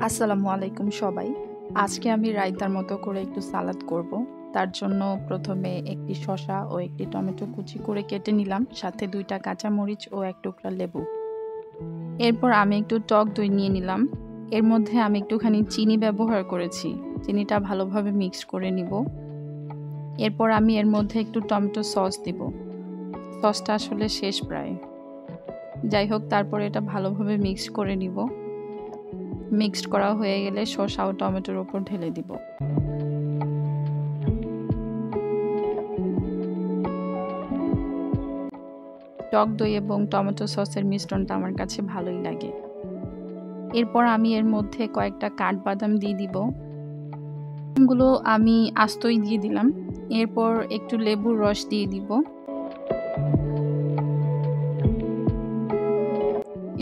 আসসালামু আলাইকুম সবাই। আজকে আমি রায়তার মতো করে একটু সালাদ করব। তার জন্য প্রথমে একটি শসা ও একটি টমেটো কুচি করে কেটে নিলাম, সাথে 2টা কাঁচামরিচ ও 1 টুকরা লেবু। এরপর আমি একটু টক দই নিয়ে নিলাম। এর মধ্যে আমি একটুখানি চিনি ব্যবহার করেছি। চিনিটা ভালোভাবে মিক্স করে নিব। এরপর আমি এর মধ্যে একটু টমেটো সস দিব। সসটা আসলে শেষ প্রায়। যাই হোক, তারপরে এটা ভালোভাবে মিক্স করে নিব। মিক্সড করা হয়ে গেলে শসা ও টমেটোর উপর ঢেলে দিব। টক দই এবং টমেটো সসের মিশ্রণটা আমার কাছে ভালোই লাগে। এরপর আমি এর মধ্যে কয়েকটা কাঠবাদাম দিয়ে দিব। বাদামগুলো আমি আস্তই দিয়ে দিলাম। এরপর একটু লেবুর রস দিয়ে দিব।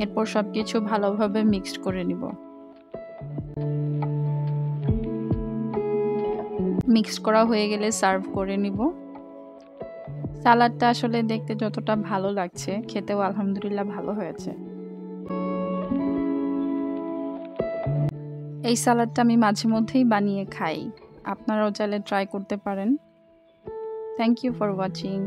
এরপর সবকিছু ভালোভাবে মিক্সড করে নিব। মিক্সড করা হয়ে গেলে সার্ভ করে নিব। সালাদটা আসলে দেখতে যতটা ভালো লাগছে, খেতেও আলহামদুলিল্লাহ ভালো হয়েছে। এই সালাদটা আমি মাঝে মধ্যেই বানিয়ে খাই। আপনারাও চাইলে ট্রাই করতে পারেন। Thank you for watching.